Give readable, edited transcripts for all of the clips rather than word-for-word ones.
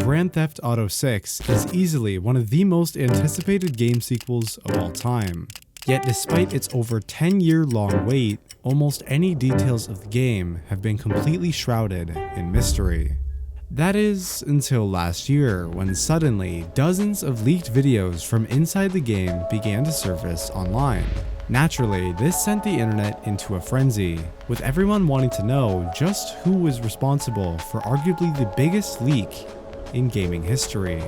Grand Theft Auto 6 is easily one of the most anticipated game sequels of all time. Yet despite its over 10-year-long wait, almost any details of the game have been completely shrouded in mystery. That is, until last year, when suddenly dozens of leaked videos from inside the game began to surface online. Naturally, this sent the internet into a frenzy, with everyone wanting to know just who was responsible for arguably the biggest leak in gaming history.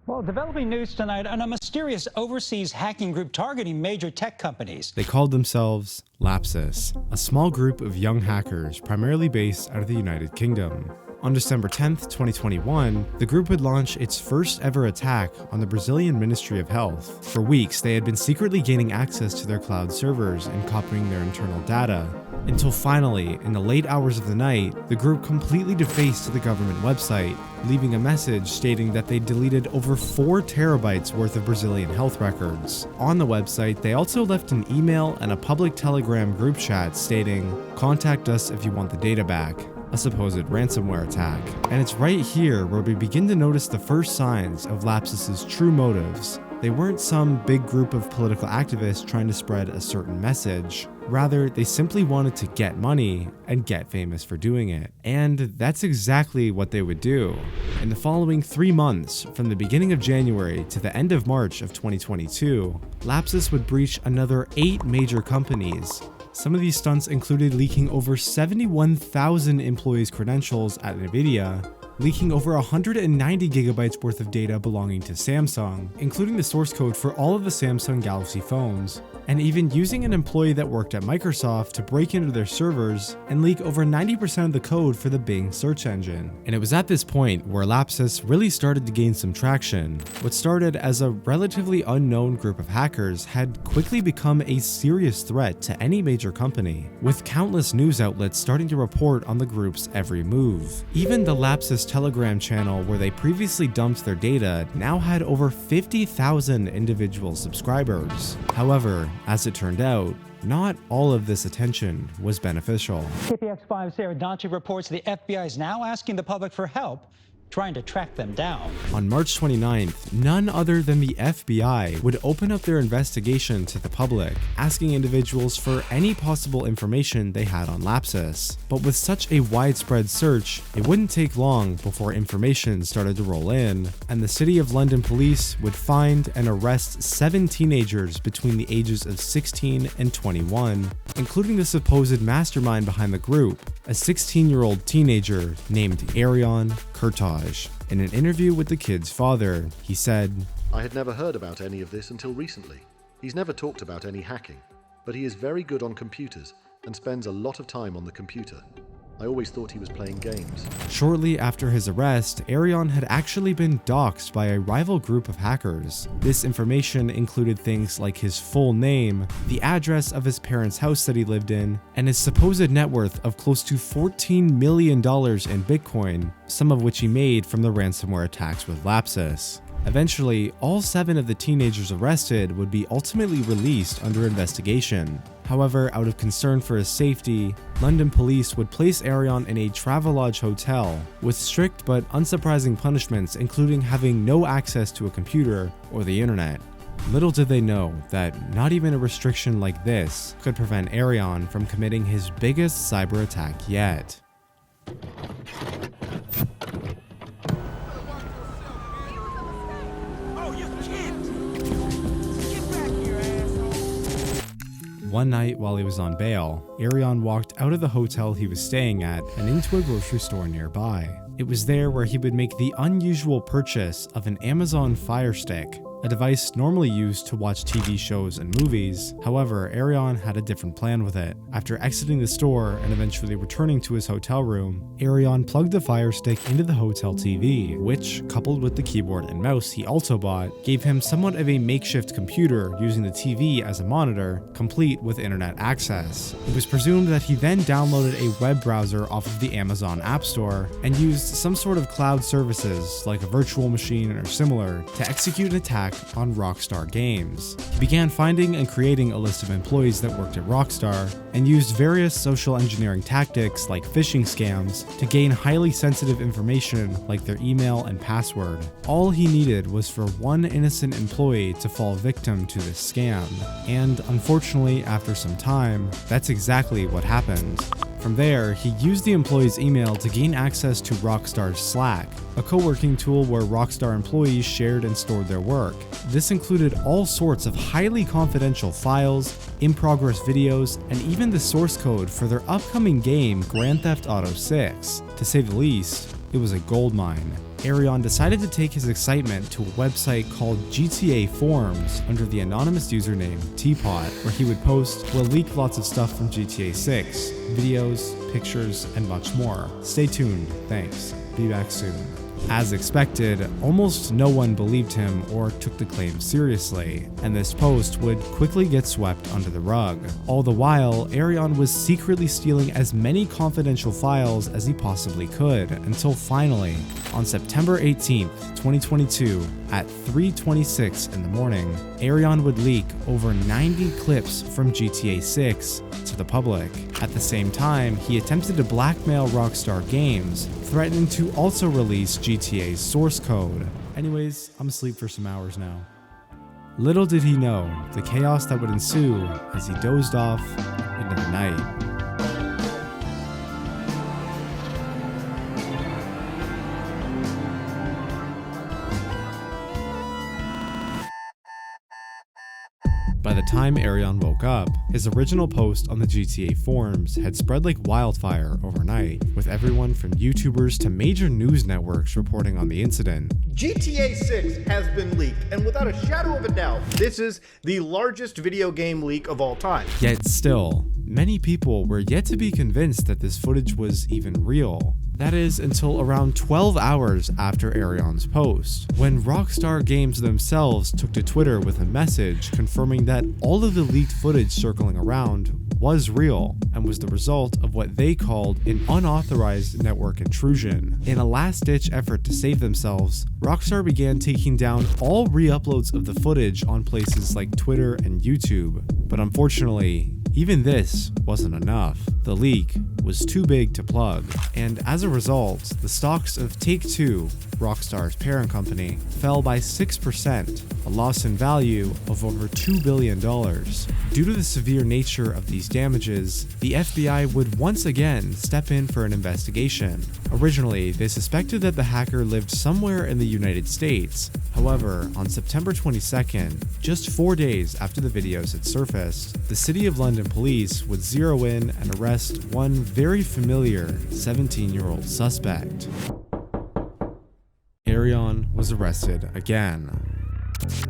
Well, developing news tonight on a mysterious overseas hacking group targeting major tech companies. They called themselves Lapsus, a small group of young hackers primarily based out of the United Kingdom. On December 10th, 2021, the group would launch its first ever attack on the Brazilian Ministry of Health. For weeks, they had been secretly gaining access to their cloud servers and copying their internal data, until finally, in the late hours of the night, the group completely defaced the government website, leaving a message stating that they deleted over 4 terabytes worth of Brazilian health records. On the website, they also left an email and a public Telegram group chat stating, "Contact us if you want the data back." A supposed ransomware attack. And it's right here where we begin to notice the first signs of Lapsus's true motives. They weren't some big group of political activists trying to spread a certain message. Rather, they simply wanted to get money and get famous for doing it. And that's exactly what they would do. In the following 3 months, from the beginning of January to the end of March of 2022, Lapsus would breach another 8 major companies. Some of these stunts included leaking over 71,000 employees' credentials at NVIDIA, leaking over 190 gigabytes worth of data belonging to Samsung, including the source code for all of the Samsung Galaxy phones, and even using an employee that worked at Microsoft to break into their servers and leak over 90% of the code for the Bing search engine. And it was at this point where Lapsus really started to gain some traction. What started as a relatively unknown group of hackers had quickly become a serious threat to any major company, with countless news outlets starting to report on the group's every move. Even the Lapsus Telegram channel where they previously dumped their data now had over 50,000 individual subscribers. However, as it turned out, not all of this attention was beneficial. KPX5's Sarah Donchi reports the FBI is now asking the public for help trying to track them down. On March 29th, none other than the FBI would open up their investigation to the public, asking individuals for any possible information they had on Lapsus. But with such a widespread search, it wouldn't take long before information started to roll in, and the City of London police would find and arrest 7 teenagers between the ages of 16 and 21, including the supposed mastermind behind the group, a 16-year-old teenager named Arion Kurtaj. In an interview with the kid's father, he said, "I had never heard about any of this until recently. He's never talked about any hacking, but he is very good on computers and spends a lot of time on the computer. I always thought he was playing games." Shortly after his arrest, Arion had actually been doxxed by a rival group of hackers. This information included things like his full name, the address of his parents' house that he lived in, and his supposed net worth of close to $14 million in Bitcoin, some of which he made from the ransomware attacks with Lapsus. Eventually, all 7 of the teenagers arrested would be ultimately released under investigation. However, out of concern for his safety, London police would place Arion in a Travelodge hotel with strict but unsurprising punishments, including having no access to a computer or the internet. Little did they know that not even a restriction like this could prevent Arion from committing his biggest cyber attack yet. One night while he was on bail, Arion walked out of the hotel he was staying at and into a grocery store nearby. It was there where he would make the unusual purchase of an Amazon Fire Stick, a device normally used to watch TV shows and movies. However, Arion had a different plan with it. After exiting the store and eventually returning to his hotel room, Arion plugged the Fire Stick into the hotel TV, which, coupled with the keyboard and mouse he also bought, gave him somewhat of a makeshift computer using the TV as a monitor, complete with internet access. It was presumed that he then downloaded a web browser off of the Amazon App Store and used some sort of cloud services, like a virtual machine or similar, to execute an attack attack on Rockstar Games. He began finding and creating a list of employees that worked at Rockstar and used various social engineering tactics like phishing scams to gain highly sensitive information like their email and password. All he needed was for one innocent employee to fall victim to this scam, and unfortunately, after some time, that's exactly what happened. From there, he used the employee's email to gain access to Rockstar's Slack, a co-working tool where Rockstar employees shared and stored their work. This included all sorts of highly confidential files, in-progress videos, and even the source code for their upcoming game Grand Theft Auto 6. To say the least, it was a goldmine. Arion decided to take his excitement to a website called GTA Forums under the anonymous username Teapot, where he would post, leak lots of stuff from GTA 6, videos, pictures, and much more. Stay tuned, thanks. Be back soon. As expected, almost no one believed him or took the claim seriously, and this post would quickly get swept under the rug. All the while, Arion was secretly stealing as many confidential files as he possibly could, until finally, on September 18th, 2022, at 3:26 in the morning, Arion would leak over 90 clips from GTA 6 to the public. At the same time, he attempted to blackmail Rockstar Games, threatening to also release GTA's source code. Anyways, I'm asleep for some hours now. Little did he know the chaos that would ensue as he dozed off into the night. By the time Arion woke up, his original post on the GTA forums had spread like wildfire overnight, with everyone from YouTubers to major news networks reporting on the incident. GTA 6 has been leaked, and without a shadow of a doubt, this is the largest video game leak of all time. Yet still, many people were yet to be convinced that this footage was even real. That is, until around 12 hours after Arion's post, when Rockstar Games themselves took to Twitter with a message confirming that all of the leaked footage circling around was real and was the result of what they called an unauthorized network intrusion. In a last-ditch effort to save themselves, Rockstar began taking down all re-uploads of the footage on places like Twitter and YouTube. But unfortunately, even this wasn't enough. The leak was too big to plug, and as a result, the stocks of Take-Two, Rockstar's parent company, fell by 6%, a loss in value of over $2 billion. Due to the severe nature of these damages, the FBI would once again step in for an investigation. Originally, they suspected that the hacker lived somewhere in the United States. However, on September 22nd, just 4 days after the videos had surfaced, the City of London police would zero in and arrest one very familiar 17-year-old suspect. Arion was arrested again.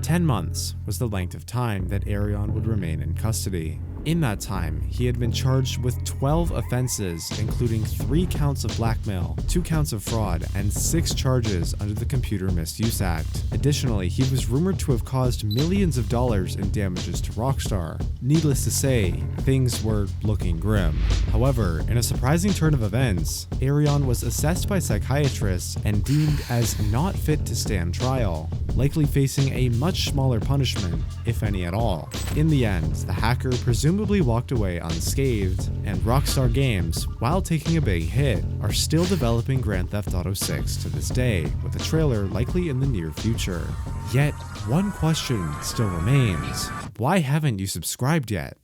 10 months was the length of time that Arion would remain in custody. In that time, he had been charged with 12 offenses, including 3 counts of blackmail, 2 counts of fraud, and 6 charges under the Computer Misuse Act. Additionally, he was rumored to have caused millions of dollars in damages to Rockstar. Needless to say, things were looking grim. However, in a surprising turn of events, Arion was assessed by psychiatrists and deemed as not fit to stand trial, likely facing a much smaller punishment, if any at all. In the end, the hacker presumably walked away unscathed, and Rockstar Games, while taking a big hit, are still developing Grand Theft Auto 6 to this day, with a trailer likely in the near future. Yet, one question still remains: why haven't you subscribed yet?